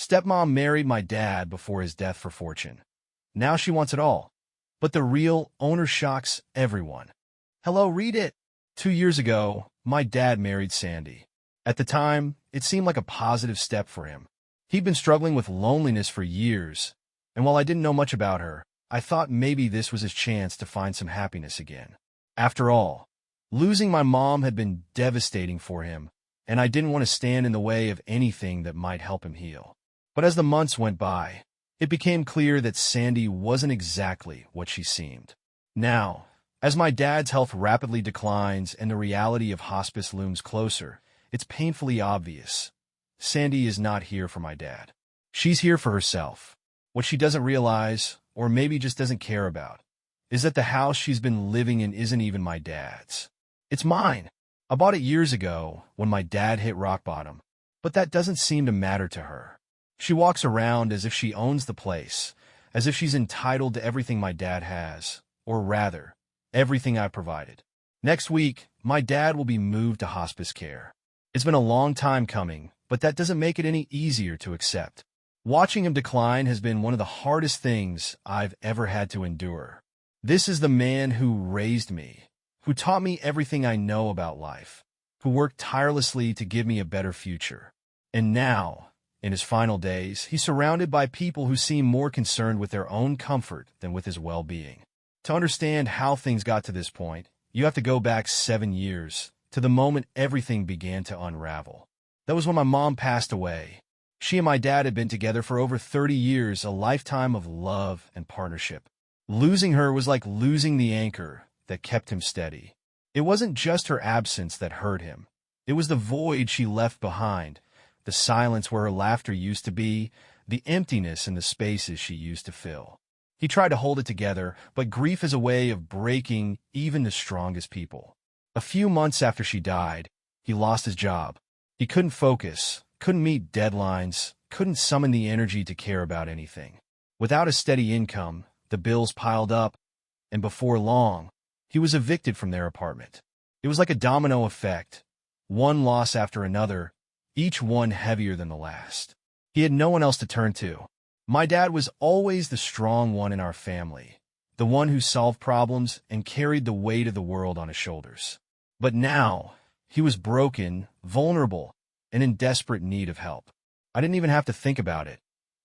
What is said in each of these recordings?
Stepmom married my dad before his death for fortune. Now she wants it all. But the real owner shocks everyone. Hello, read it. 2 years ago, my dad married Sandy. At the time, it seemed like a positive step for him. He'd been struggling with loneliness for years, and while I didn't know much about her, I thought maybe this was his chance to find some happiness again. After all, losing my mom had been devastating for him, and I didn't want to stand in the way of anything that might help him heal. But as the months went by, it became clear that Sandy wasn't exactly what she seemed. Now, as my dad's health rapidly declines and the reality of hospice looms closer, it's painfully obvious. Sandy is not here for my dad. She's here for herself. What she doesn't realize, or maybe just doesn't care about, is that the house she's been living in isn't even my dad's. It's mine. I bought it years ago when my dad hit rock bottom, but that doesn't seem to matter to her. She walks around as if she owns the place, as if she's entitled to everything my dad has, or rather, everything I provided. Next week, my dad will be moved to hospice care. It's been a long time coming, but that doesn't make it any easier to accept. Watching him decline has been one of the hardest things I've ever had to endure. This is the man who raised me, who taught me everything I know about life, who worked tirelessly to give me a better future. And now, in his final days, he's surrounded by people who seem more concerned with their own comfort than with his well-being. To understand how things got to this point, you have to go back 7 years, to the moment everything began to unravel. That was when my mom passed away. She and my dad had been together for over 30 years, a lifetime of love and partnership. Losing her was like losing the anchor that kept him steady. It wasn't just her absence that hurt him. It was the void she left behind, the silence where her laughter used to be, the emptiness in the spaces she used to fill. He tried to hold it together, but grief is a way of breaking even the strongest people. A few months after she died, he lost his job. He couldn't focus, couldn't meet deadlines, couldn't summon the energy to care about anything. Without a steady income, the bills piled up, and before long, he was evicted from their apartment. It was like a domino effect, one loss after another, each one heavier than the last. He had no one else to turn to. My dad was always the strong one in our family, the one who solved problems and carried the weight of the world on his shoulders. But now, he was broken, vulnerable, and in desperate need of help. I didn't even have to think about it.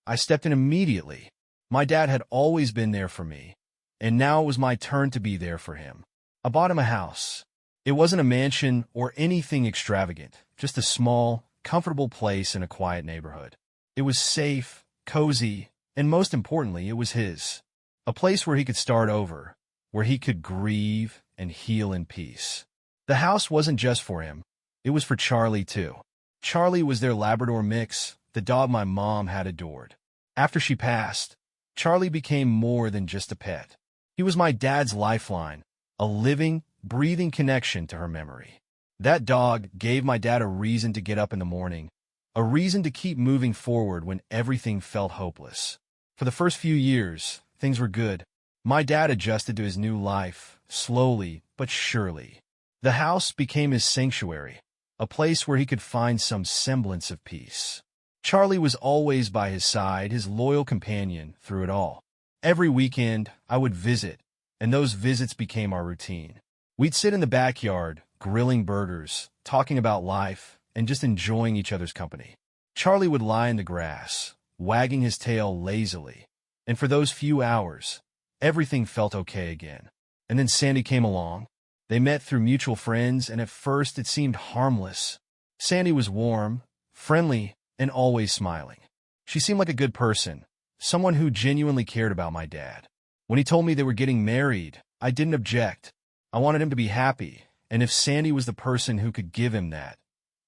I stepped in immediately. My dad had always been there for me, and now it was my turn to be there for him. I bought him a house. It wasn't a mansion or anything extravagant, just a small, comfortable place in a quiet neighborhood. It was safe, cozy, and most importantly, it was his. A place where he could start over, where he could grieve and heal in peace. The house wasn't just for him. It was for Charlie, too. Charlie was their Labrador mix, the dog my mom had adored. After she passed, Charlie became more than just a pet. He was my dad's lifeline, a living, breathing connection to her memory. That dog gave my dad a reason to get up in the morning, a reason to keep moving forward when everything felt hopeless. For the first few years, things were good. My dad adjusted to his new life, slowly but surely. The house became his sanctuary, a place where he could find some semblance of peace. Charlie was always by his side, his loyal companion through it all. Every weekend, I would visit, and those visits became our routine. We'd sit in the backyard, grilling burgers, talking about life, and just enjoying each other's company. Charlie would lie in the grass, wagging his tail lazily, and for those few hours, everything felt okay again. And then Sandy came along. They met through mutual friends, and at first it seemed harmless. Sandy was warm, friendly, and always smiling. She seemed like a good person, someone who genuinely cared about my dad. When he told me they were getting married, I didn't object. I wanted him to be happy, and if Sandy was the person who could give him that,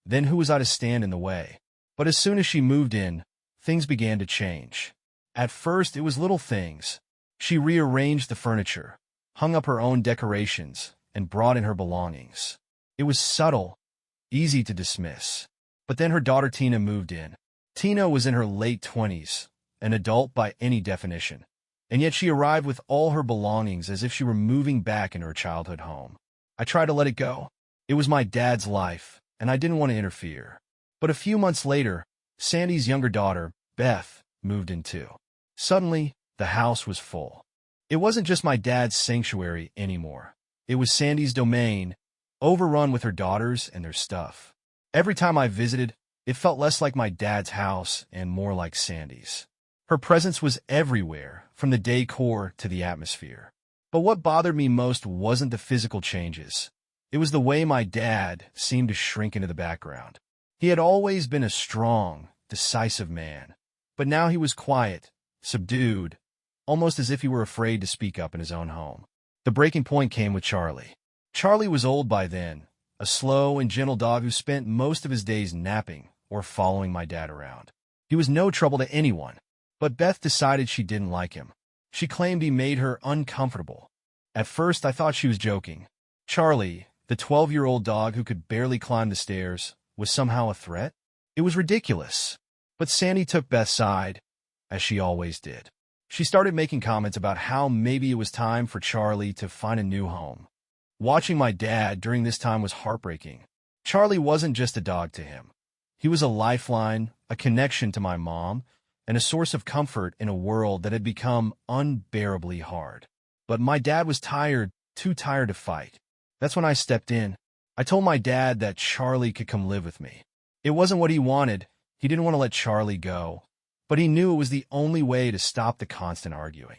then who was I to stand in the way? But as soon as she moved in, things began to change. At first, it was little things. She rearranged the furniture, hung up her own decorations, and brought in her belongings. It was subtle, easy to dismiss. But then her daughter Tina moved in. Tina was in her late 20s, an adult by any definition, and yet she arrived with all her belongings as if she were moving back into her childhood home. I tried to let it go. It was my dad's life, and I didn't want to interfere. But a few months later, Sandy's younger daughter, Beth moved in too. Suddenly, the house was full. It wasn't just my dad's sanctuary anymore. It was Sandy's domain, overrun with her daughters and their stuff. Every time I visited, it felt less like my dad's house and more like Sandy's. Her presence was everywhere, from the decor to the atmosphere. But what bothered me most wasn't the physical changes. It was the way my dad seemed to shrink into the background. He had always been a strong, decisive man, but now he was quiet, subdued, almost as if he were afraid to speak up in his own home. The breaking point came with Charlie. Charlie was old by then, a slow and gentle dog who spent most of his days napping or following my dad around. He was no trouble to anyone, but Beth decided she didn't like him. She claimed he made her uncomfortable. At first, I thought she was joking. Charlie, the 12-year-old dog who could barely climb the stairs, was somehow a threat? It was ridiculous. But Sandy took Beth's side, as she always did. She started making comments about how maybe it was time for Charlie to find a new home. Watching my dad during this time was heartbreaking. Charlie wasn't just a dog to him. He was a lifeline, a connection to my mom, and a source of comfort in a world that had become unbearably hard. But my dad was tired, too tired to fight. That's when I stepped in. I told my dad that Charlie could come live with me. It wasn't what he wanted. He didn't want to let Charlie go, but he knew it was the only way to stop the constant arguing.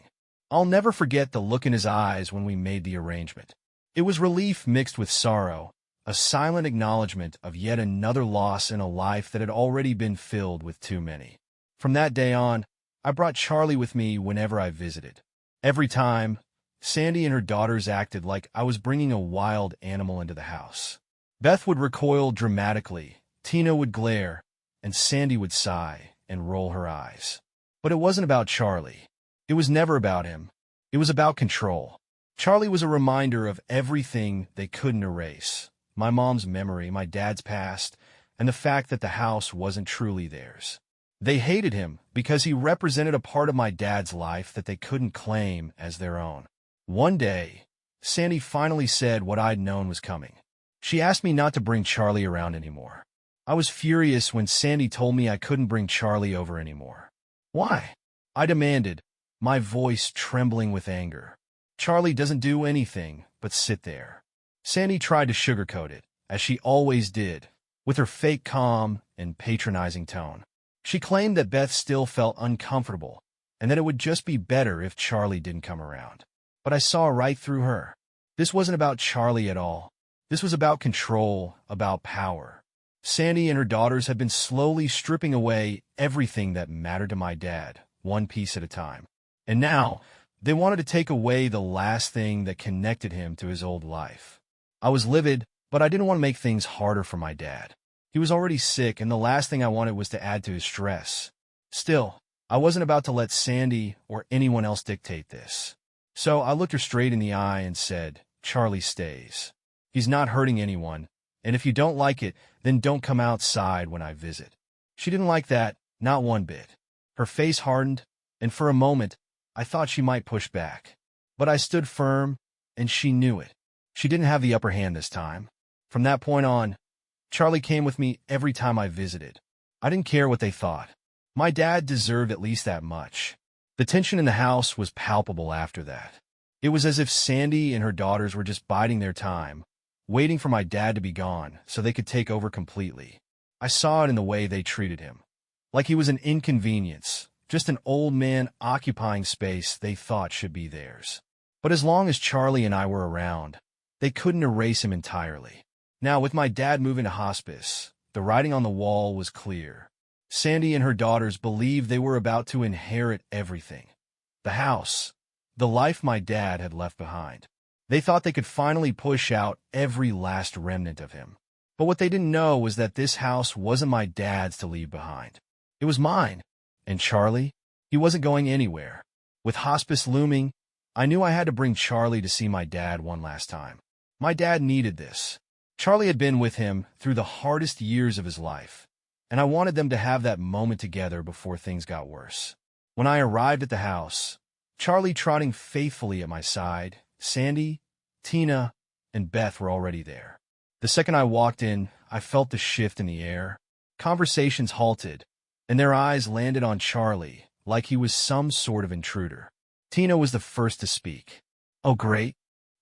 I'll never forget the look in his eyes when we made the arrangement. It was relief mixed with sorrow, a silent acknowledgement of yet another loss in a life that had already been filled with too many. From that day on, I brought Charlie with me whenever I visited. Every time, Sandy and her daughters acted like I was bringing a wild animal into the house. Beth would recoil dramatically, Tina would glare, and Sandy would sigh and roll her eyes. But it wasn't about Charlie. It was never about him. It was about control. Charlie was a reminder of everything they couldn't erase. My mom's memory, my dad's past, and the fact that the house wasn't truly theirs. They hated him because he represented a part of my dad's life that they couldn't claim as their own. One day, Sandy finally said what I'd known was coming. She asked me not to bring Charlie around anymore. I was furious when Sandy told me I couldn't bring Charlie over anymore. Why? I demanded, my voice trembling with anger. Charlie doesn't do anything but sit there. Sandy tried to sugarcoat it, as she always did, with her fake calm and patronizing tone. She claimed that Beth still felt uncomfortable, and that it would just be better if Charlie didn't come around. But I saw right through her. This wasn't about Charlie at all. This was about control, about power. Sandy and her daughters had been slowly stripping away everything that mattered to my dad, one piece at a time. And now, they wanted to take away the last thing that connected him to his old life. I was livid, but I didn't want to make things harder for my dad. He was already sick, and the last thing I wanted was to add to his stress. Still, I wasn't about to let Sandy or anyone else dictate this. So I looked her straight in the eye and said, Charlie stays. He's not hurting anyone, and if you don't like it, then don't come outside when I visit. She didn't like that, not one bit. Her face hardened, and for a moment, I thought she might push back. But I stood firm, and she knew it. She didn't have the upper hand this time. From that point on, Charlie came with me every time I visited. I didn't care what they thought. My dad deserved at least that much. The tension in the house was palpable after that. It was as if Sandy and her daughters were just biding their time, waiting for my dad to be gone so they could take over completely. I saw it in the way they treated him. Like he was an inconvenience, just an old man occupying space they thought should be theirs. But as long as Charlie and I were around, they couldn't erase him entirely. Now, with my dad moving to hospice, the writing on the wall was clear. Sandy and her daughters believed they were about to inherit everything. The house, the life my dad had left behind. They thought they could finally push out every last remnant of him. But what they didn't know was that this house wasn't my dad's to leave behind. It was mine. And Charlie, he wasn't going anywhere. With hospice looming, I knew I had to bring Charlie to see my dad one last time. My dad needed this. Charlie had been with him through the hardest years of his life, and I wanted them to have that moment together before things got worse. When I arrived at the house, Charlie trotting faithfully at my side, Sandy, Tina, and Beth were already there. The second I walked in, I felt the shift in the air. Conversations halted, and their eyes landed on Charlie like he was some sort of intruder. Tina was the first to speak. "Oh, great.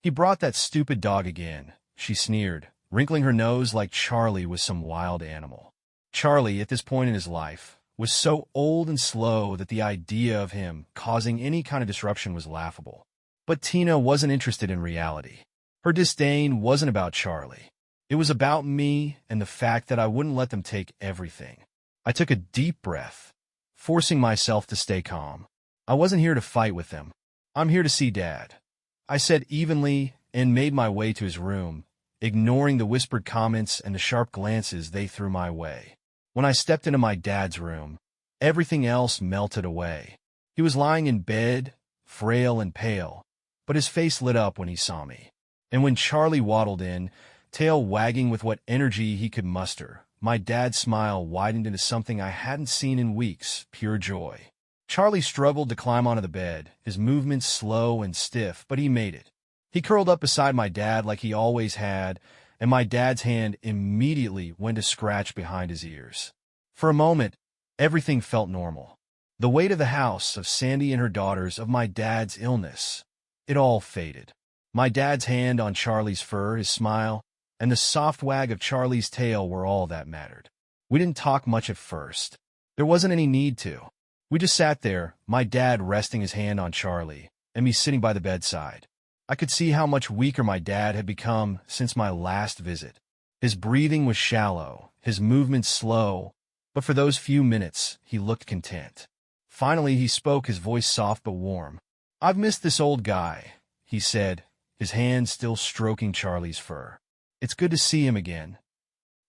He brought that stupid dog again," she sneered, wrinkling her nose like Charlie was some wild animal. Charlie, at this point in his life, was so old and slow that the idea of him causing any kind of disruption was laughable. But Tina wasn't interested in reality. Her disdain wasn't about Charlie. It was about me and the fact that I wouldn't let them take everything. I took a deep breath, forcing myself to stay calm. I wasn't here to fight with them. "I'm here to see Dad," I said evenly, and made my way to his room, ignoring the whispered comments and the sharp glances they threw my way. When I stepped into my dad's room, everything else melted away. He was lying in bed, frail and pale, but his face lit up when he saw me. And when Charlie waddled in, tail wagging with what energy he could muster, my dad's smile widened into something I hadn't seen in weeks, pure joy. Charlie struggled to climb onto the bed, his movements slow and stiff, but he made it. He curled up beside my dad like he always had, and my dad's hand immediately went to scratch behind his ears. For a moment, everything felt normal. The weight of the house, of Sandy and her daughters, of my dad's illness, it all faded. My dad's hand on Charlie's fur, his smile, and the soft wag of Charlie's tail were all that mattered. We didn't talk much at first. There wasn't any need to. We just sat there, my dad resting his hand on Charlie, and me sitting by the bedside. I could see how much weaker my dad had become since my last visit. His breathing was shallow, his movements slow, but for those few minutes, he looked content. Finally, he spoke, his voice soft but warm. "I've missed this old guy," he said, his hand still stroking Charlie's fur. "It's good to see him again."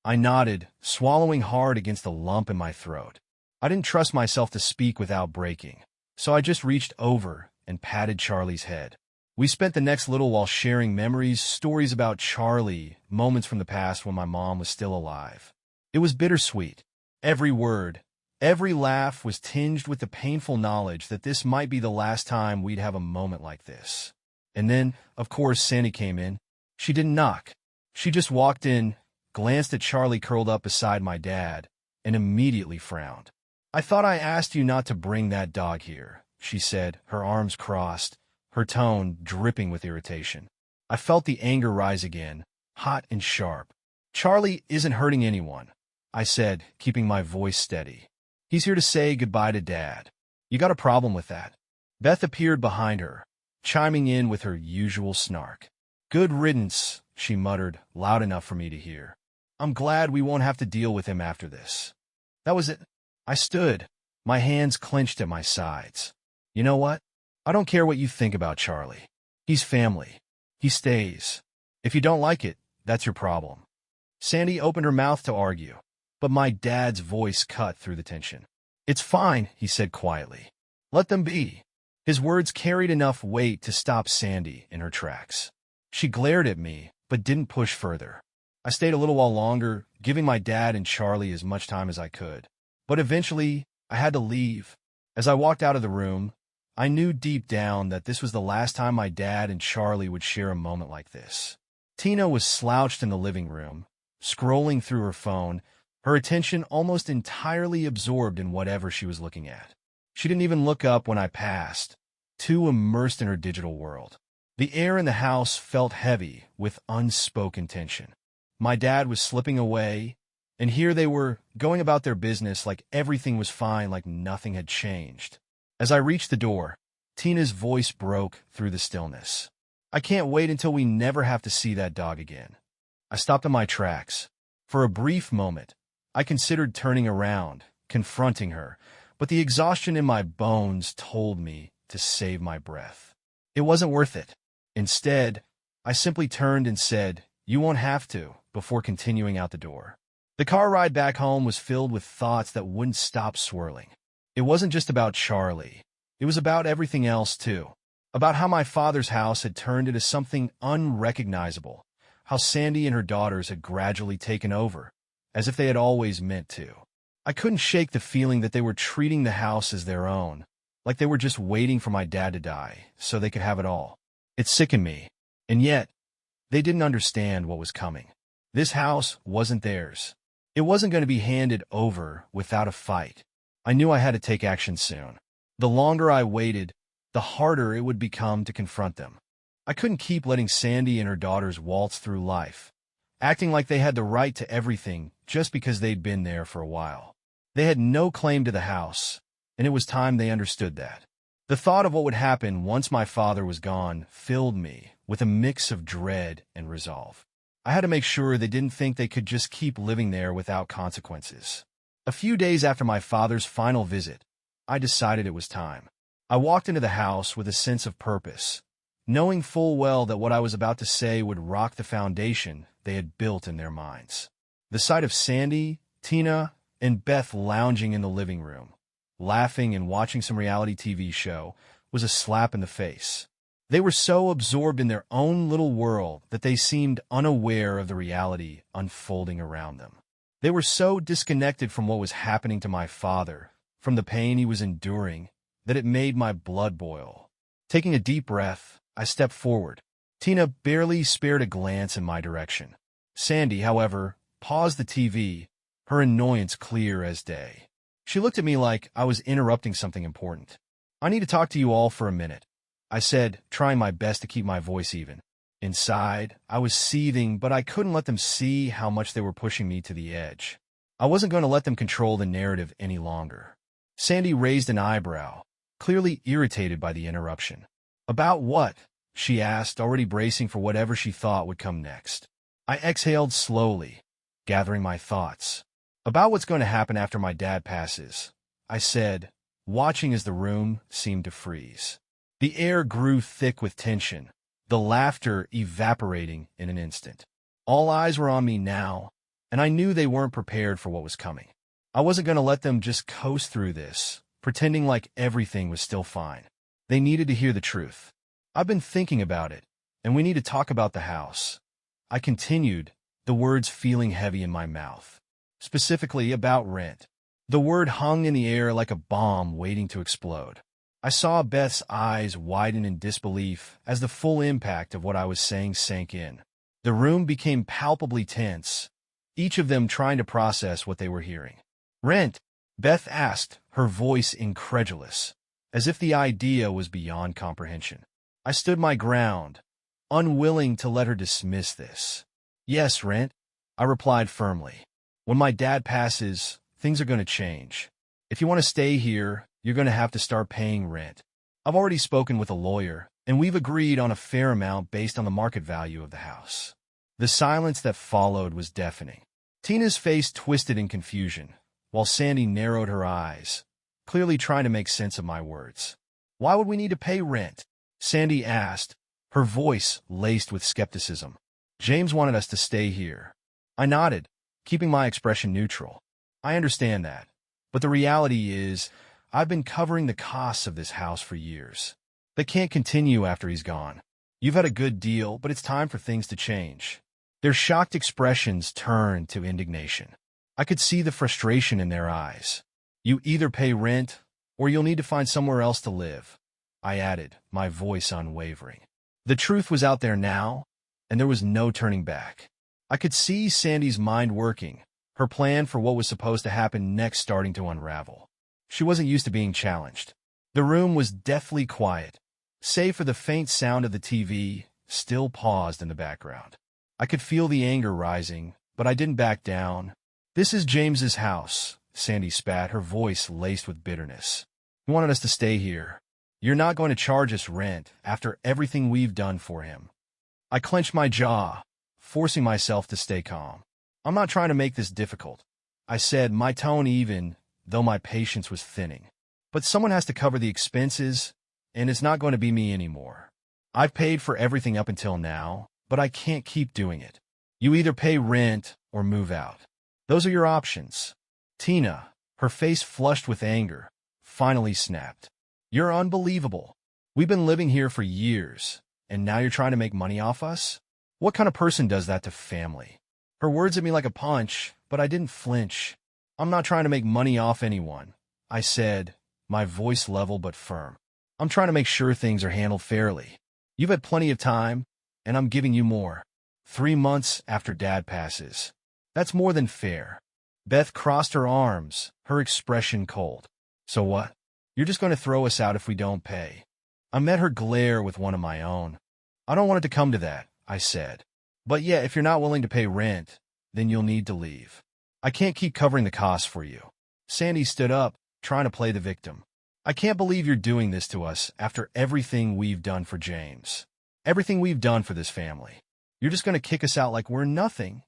I nodded, swallowing hard against the lump in my throat. I didn't trust myself to speak without breaking, so I just reached over and patted Charlie's head. We spent the next little while sharing memories, stories about Charlie, moments from the past when my mom was still alive. It was bittersweet. Every word, every laugh was tinged with the painful knowledge that this might be the last time we'd have a moment like this. And then, of course, Sandy came in. She didn't knock. She just walked in, glanced at Charlie curled up beside my dad, and immediately frowned. "I thought I asked you not to bring that dog here," she said, her arms crossed, her tone dripping with irritation. I felt the anger rise again, hot and sharp. "Charlie isn't hurting anyone," I said, keeping my voice steady. "He's here to say goodbye to Dad. You got a problem with that?" Beth appeared behind her, chiming in with her usual snark. "Good riddance," she muttered, loud enough for me to hear. "I'm glad we won't have to deal with him after this." That was it. I stood, my hands clenched at my sides. "You know what? I don't care what you think about Charlie. He's family. He stays. If you don't like it, that's your problem." Sandy opened her mouth to argue, but my dad's voice cut through the tension. "It's fine," he said quietly. "Let them be." His words carried enough weight to stop Sandy in her tracks. She glared at me, but didn't push further. I stayed a little while longer, giving my dad and Charlie as much time as I could. But eventually, I had to leave. As I walked out of the room, I knew deep down that this was the last time my dad and Charlie would share a moment like this. Tina was slouched in the living room, scrolling through her phone, her attention almost entirely absorbed in whatever she was looking at. She didn't even look up when I passed, too immersed in her digital world. The air in the house felt heavy with unspoken tension. My dad was slipping away, and here they were, going about their business like everything was fine, like nothing had changed. As I reached the door, Tina's voice broke through the stillness. "I can't wait until we never have to see that dog again." I stopped in my tracks. For a brief moment, I considered turning around, confronting her, but the exhaustion in my bones told me to save my breath. It wasn't worth it. Instead, I simply turned and said, "You won't have to," before continuing out the door. The car ride back home was filled with thoughts that wouldn't stop swirling. It wasn't just about Charlie. It was about everything else, too. About how my father's house had turned into something unrecognizable, how Sandy and her daughters had gradually taken over, as if they had always meant to. I couldn't shake the feeling that they were treating the house as their own, like they were just waiting for my dad to die so they could have it all. It sickened me, and yet, they didn't understand what was coming. This house wasn't theirs. It wasn't going to be handed over without a fight. I knew I had to take action soon. The longer I waited, the harder it would become to confront them. I couldn't keep letting Sandy and her daughters waltz through life, acting like they had the right to everything just because they'd been there for a while. They had no claim to the house, and it was time they understood that. The thought of what would happen once my father was gone filled me with a mix of dread and resolve. I had to make sure they didn't think they could just keep living there without consequences. A few days after my father's final visit, I decided it was time. I walked into the house with a sense of purpose, knowing full well that what I was about to say would rock the foundation they had built in their minds. The sight of Sandy, Tina, and Beth lounging in the living room, laughing and watching some reality TV show, was a slap in the face. They were so absorbed in their own little world that they seemed unaware of the reality unfolding around them. They were so disconnected from what was happening to my father, from the pain he was enduring, that it made my blood boil. Taking a deep breath, I stepped forward. Tina barely spared a glance in my direction. Sandy, however, paused the TV, her annoyance clear as day. She looked at me like I was interrupting something important. "I need to talk to you all for a minute," I said, trying my best to keep my voice even. Inside, I was seething, but I couldn't let them see how much they were pushing me to the edge. I wasn't going to let them control the narrative any longer. Sandy raised an eyebrow, clearly irritated by the interruption. "About what?" she asked, already bracing for whatever she thought would come next. I exhaled slowly, gathering my thoughts. "About what's going to happen after my dad passes," I said, watching as the room seemed to freeze. The air grew thick with tension, the laughter evaporating in an instant. All eyes were on me now, and I knew they weren't prepared for what was coming. I wasn't going to let them just coast through this, pretending like everything was still fine. They needed to hear the truth. "I've been thinking about it, and we need to talk about the house," I continued, the words feeling heavy in my mouth. Specifically about rent. The word hung in the air like a bomb waiting to explode. I saw Beth's eyes widen in disbelief as the full impact of what I was saying sank in. The room became palpably tense, each of them trying to process what they were hearing. "Rent?" Beth asked, her voice incredulous, as if the idea was beyond comprehension. I stood my ground, unwilling to let her dismiss this. "Yes, rent," I replied firmly. "When my dad passes, things are going to change. If you want to stay here, you're going to have to start paying rent. I've already spoken with a lawyer, and we've agreed on a fair amount based on the market value of the house." The silence that followed was deafening. Tina's face twisted in confusion, while Sandy narrowed her eyes, clearly trying to make sense of my words. "Why would we need to pay rent?" Sandy asked, her voice laced with skepticism. "James wanted us to stay here." I nodded, keeping my expression neutral. "I understand that, but the reality is, I've been covering the costs of this house for years. They can't continue after he's gone. You've had a good deal, but it's time for things to change." Their shocked expressions turned to indignation. I could see the frustration in their eyes. "You either pay rent, or you'll need to find somewhere else to live," I added, my voice unwavering. The truth was out there now, and there was no turning back. I could see Sandy's mind working, her plan for what was supposed to happen next starting to unravel. She wasn't used to being challenged. The room was deathly quiet, save for the faint sound of the TV, still paused in the background. I could feel the anger rising, but I didn't back down. "This is James's house," Sandy spat, her voice laced with bitterness. "He wanted us to stay here. You're not going to charge us rent after everything we've done for him." I clenched my jaw, forcing myself to stay calm. "I'm not trying to make this difficult," I said, my tone even, though my patience was thinning. "But someone has to cover the expenses, and it's not going to be me anymore. I've paid for everything up until now, but I can't keep doing it. You either pay rent or move out. Those are your options." Tina, her face flushed with anger, finally snapped. "You're unbelievable. We've been living here for years, and now you're trying to make money off us? What kind of person does that to family?" Her words hit me like a punch, but I didn't flinch. "I'm not trying to make money off anyone," I said, my voice level but firm. "I'm trying to make sure things are handled fairly. You've had plenty of time, and I'm giving you more. 3 months after Dad passes. That's more than fair." Beth crossed her arms, her expression cold. So what? You're just going to throw us out if we don't pay? I met her glare with one of my own. I don't want it to come to that, I said. But yeah, if you're not willing to pay rent, then you'll need to leave. I can't keep covering the costs for you. Sandy stood up, trying to play the victim. I can't believe you're doing this to us after everything we've done for James. Everything we've done for this family. You're just going to kick us out like we're nothing.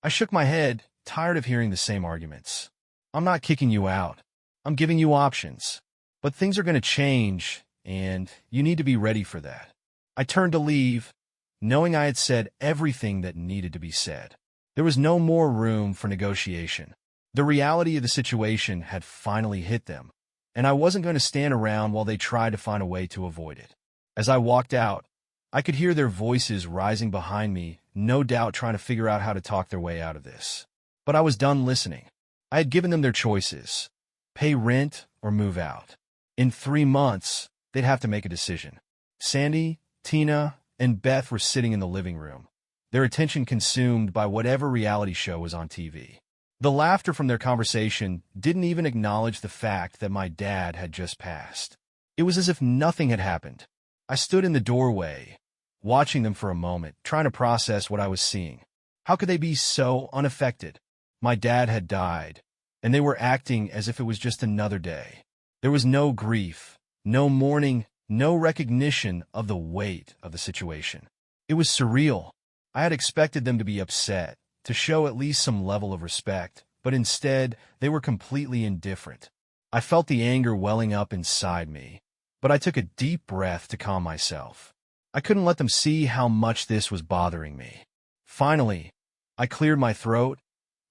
I shook my head, tired of hearing the same arguments. I'm not kicking you out. I'm giving you options. But things are going to change, and you need to be ready for that. I turned to leave, knowing I had said everything that needed to be said. There was no more room for negotiation. The reality of the situation had finally hit them, and I wasn't going to stand around while they tried to find a way to avoid it. As I walked out, I could hear their voices rising behind me, no doubt trying to figure out how to talk their way out of this. But I was done listening. I had given them their choices: pay rent or move out. In 3 months, they'd have to make a decision. Sandy, Tina, and Beth were sitting in the living room, their attention consumed by whatever reality show was on TV. The laughter from their conversation didn't even acknowledge the fact that my dad had just passed. It was as if nothing had happened. I stood in the doorway, watching them for a moment, trying to process what I was seeing. How could they be so unaffected? My dad had died, and they were acting as if it was just another day. There was no grief, no mourning, no recognition of the weight of the situation. It was surreal. I had expected them to be upset, to show at least some level of respect, but instead, they were completely indifferent. I felt the anger welling up inside me, but I took a deep breath to calm myself. I couldn't let them see how much this was bothering me. Finally, I cleared my throat,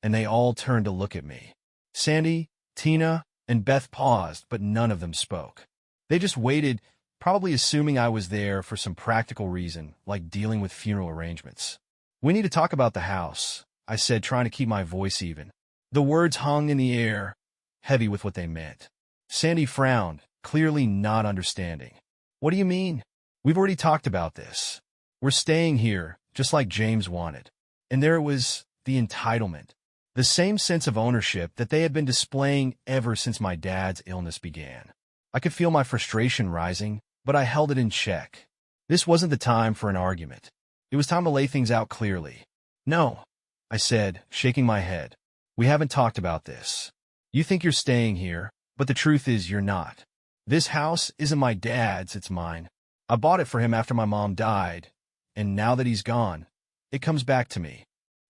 and they all turned to look at me. Sandy, Tina, and Beth paused, but none of them spoke. They just waited, probably assuming I was there for some practical reason, like dealing with funeral arrangements. We need to talk about the house, I said, trying to keep my voice even. The words hung in the air, heavy with what they meant. Sandy frowned, clearly not understanding. What do you mean? We've already talked about this. We're staying here, just like James wanted. And there it was, the entitlement. The same sense of ownership that they had been displaying ever since my dad's illness began. I could feel my frustration rising, but I held it in check. This wasn't the time for an argument. It was time to lay things out clearly. No, I said, shaking my head. We haven't talked about this. You think you're staying here, but the truth is you're not. This house isn't my dad's, it's mine. I bought it for him after my mom died, and now that he's gone, it comes back to me.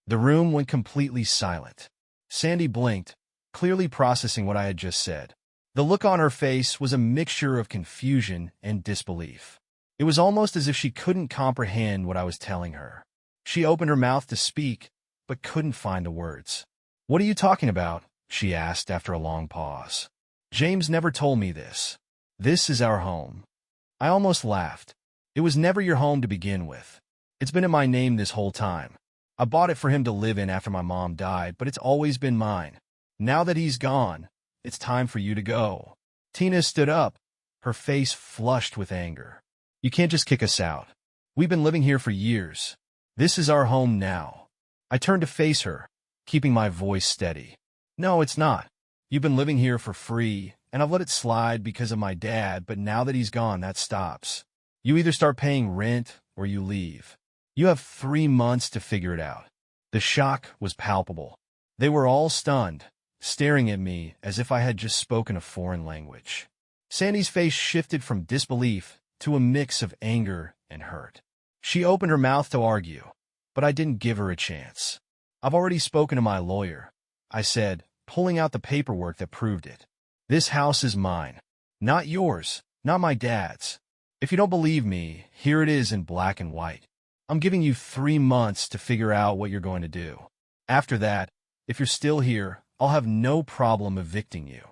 The room went completely silent. Sandy blinked, clearly processing what I had just said. The look on her face was a mixture of confusion and disbelief. It was almost as if she couldn't comprehend what I was telling her. She opened her mouth to speak, but couldn't find the words. What are you talking about? She asked after a long pause. James never told me this. This is our home. I almost laughed. It was never your home to begin with. It's been in my name this whole time. I bought it for him to live in after my mom died, but it's always been mine. Now that he's gone, it's time for you to go. Tina stood up, her face flushed with anger. You can't just kick us out. We've been living here for years. This is our home now. I turned to face her, keeping my voice steady. No, it's not. You've been living here for free, and I've let it slide because of my dad, but now that he's gone, that stops. You either start paying rent or you leave. You have 3 months to figure it out. The shock was palpable. They were all stunned, staring at me as if I had just spoken a foreign language. Sandy's face shifted from disbelief to a mix of anger and hurt. She opened her mouth to argue, but I didn't give her a chance. I've already spoken to my lawyer, I said, pulling out the paperwork that proved it. This house is mine, not yours, not my dad's. If you don't believe me, here it is in black and white. I'm giving you 3 months to figure out what you're going to do. After that, if you're still here, I'll have no problem evicting you.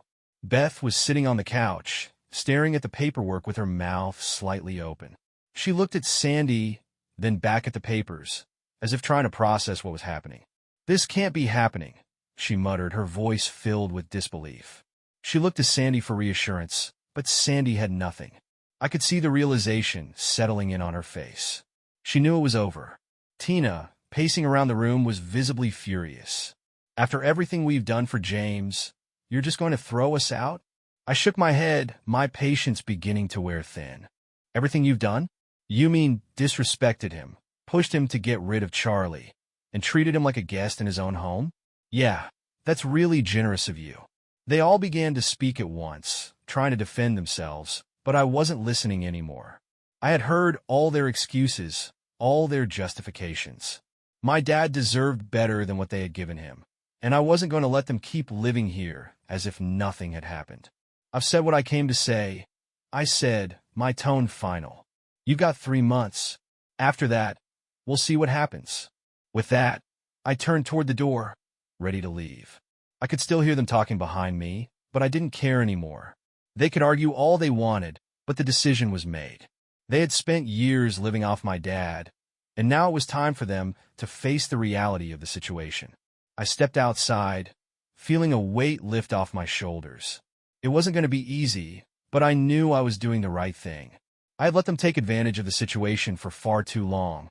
Beth was sitting on the couch, staring at the paperwork with her mouth slightly open. She looked at Sandy, then back at the papers, as if trying to process what was happening. This can't be happening, she muttered, her voice filled with disbelief. She looked to Sandy for reassurance, but Sandy had nothing. I could see the realization settling in on her face. She knew it was over. Tina, pacing around the room, was visibly furious. After everything we've done for James, you're just going to throw us out? I shook my head, my patience beginning to wear thin. Everything you've done? You mean disrespected him, pushed him to get rid of Charlie, and treated him like a guest in his own home? Yeah, that's really generous of you. They all began to speak at once, trying to defend themselves, but I wasn't listening anymore. I had heard all their excuses, all their justifications. My dad deserved better than what they had given him, and I wasn't going to let them keep living here as if nothing had happened. I've said what I came to say. I said, my tone final. You've got 3 months. After that, we'll see what happens. With that, I turned toward the door, ready to leave. I could still hear them talking behind me, but I didn't care anymore. They could argue all they wanted, but the decision was made. They had spent years living off my dad, and now it was time for them to face the reality of the situation. I stepped outside, feeling a weight lift off my shoulders. It wasn't going to be easy, but I knew I was doing the right thing. I had let them take advantage of the situation for far too long,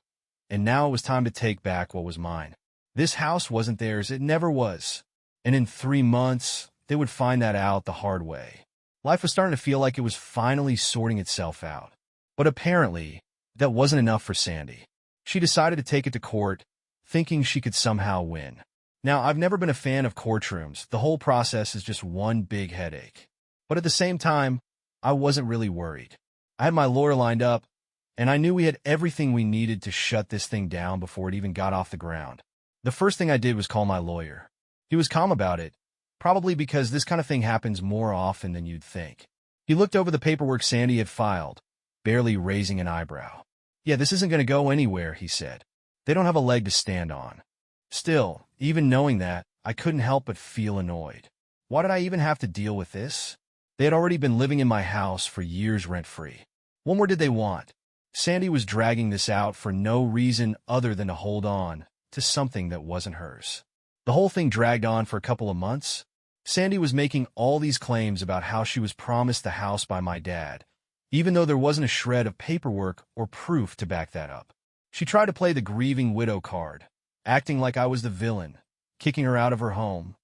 and now it was time to take back what was mine. This house wasn't theirs, it never was. And in 3 months, they would find that out the hard way. Life was starting to feel like it was finally sorting itself out. But apparently, that wasn't enough for Sandy. She decided to take it to court, thinking she could somehow win. Now, I've never been a fan of courtrooms. The whole process is just one big headache. But at the same time, I wasn't really worried. I had my lawyer lined up, and I knew we had everything we needed to shut this thing down before it even got off the ground. The first thing I did was call my lawyer. He was calm about it, probably because this kind of thing happens more often than you'd think. He looked over the paperwork Sandy had filed, barely raising an eyebrow. Yeah, this isn't going to go anywhere, he said. They don't have a leg to stand on. Still, even knowing that, I couldn't help but feel annoyed. Why did I even have to deal with this? They had already been living in my house for years rent-free. What more did they want? Sandy was dragging this out for no reason other than to hold on to something that wasn't hers. The whole thing dragged on for a couple of months. Sandy was making all these claims about how she was promised the house by my dad, even though there wasn't a shred of paperwork or proof to back that up. She tried to play the grieving widow card, acting like I was the villain, kicking her out of her home.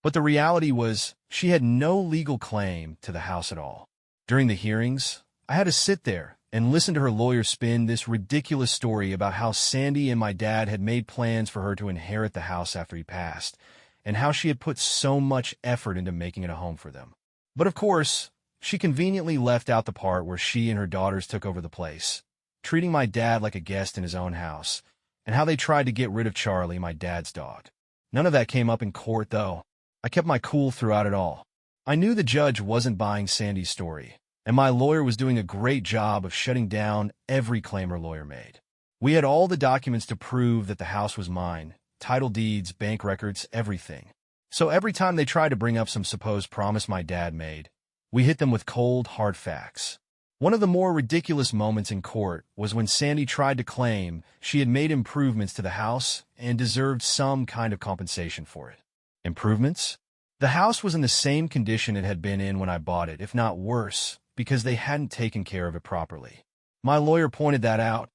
But the reality was, she had no legal claim to the house at all. During the hearings, I had to sit there and listen to her lawyer spin this ridiculous story about how Sandy and my dad had made plans for her to inherit the house after he passed, and how she had put so much effort into making it a home for them. But of course, she conveniently left out the part where she and her daughters took over the place, treating my dad like a guest in his own house, and how they tried to get rid of Charlie, my dad's dog. None of that came up in court, though. I kept my cool throughout it all. I knew the judge wasn't buying Sandy's story, and my lawyer was doing a great job of shutting down every claim her lawyer made. We had all the documents to prove that the house was mine, title deeds, bank records, everything. So every time they tried to bring up some supposed promise my dad made, we hit them with cold, hard facts. One of the more ridiculous moments in court was when Sandy tried to claim she had made improvements to the house and deserved some kind of compensation for it. Improvements? The house was in the same condition it had been in when I bought it, if not worse, because they hadn't taken care of it properly. My lawyer pointed that out,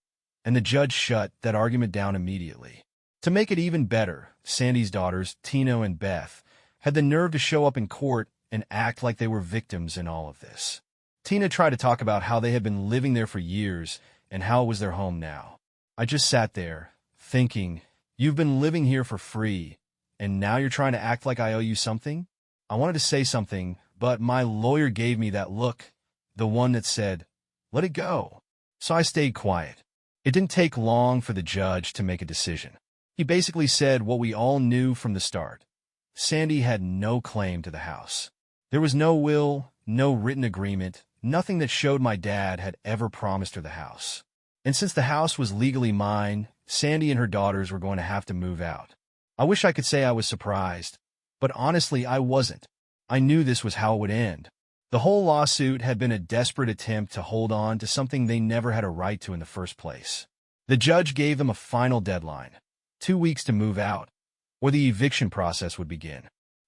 and the judge shut that argument down immediately. To make it even better, Sandy's daughters, Tina and Beth, had the nerve to show up in court and act like they were victims in all of this. Tina tried to talk about how they had been living there for years and how it was their home now. I just sat there, thinking, you've been living here for free, and now you're trying to act like I owe you something? I wanted to say something, but my lawyer gave me that look, the one that said, let it go. So I stayed quiet. It didn't take long for the judge to make a decision. He basically said what we all knew from the start. Sandy had no claim to the house. There was no will, no written agreement, nothing that showed my dad had ever promised her the house. And since the house was legally mine, Sandy and her daughters were going to have to move out. I wish I could say I was surprised, but honestly I wasn't. I knew this was how it would end. The whole lawsuit had been a desperate attempt to hold on to something they never had a right to in the first place. The judge gave them a final deadline, 2 weeks to move out, or the eviction process would begin.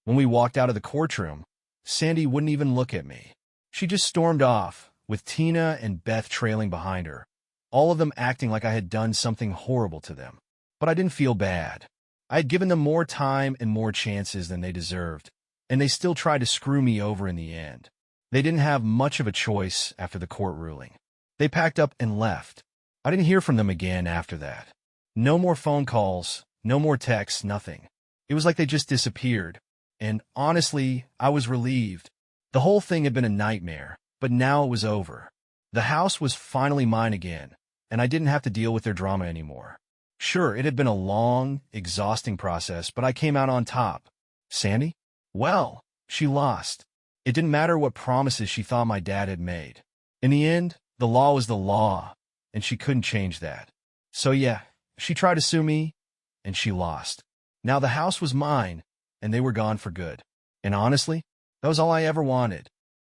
When we walked out of the courtroom, Sandy wouldn't even look at me. She just stormed off, with Tina and Beth trailing behind her, all of them acting like I had done something horrible to them. But I didn't feel bad. I had given them more time and more chances than they deserved, and they still tried to screw me over in the end. They didn't have much of a choice after the court ruling. They packed up and left. I didn't hear from them again after that. No more phone calls, no more texts, nothing. It was like they just disappeared. And honestly, I was relieved. The whole thing had been a nightmare, but now it was over. The house was finally mine again, and I didn't have to deal with their drama anymore. Sure, it had been a long, exhausting process, but I came out on top. Sandy? Well, she lost. It didn't matter what promises she thought my dad had made. In the end, the law was the law, and she couldn't change that. So yeah, she tried to sue me, and she lost. Now the house was mine, and they were gone for good. And honestly, that was all I ever wanted.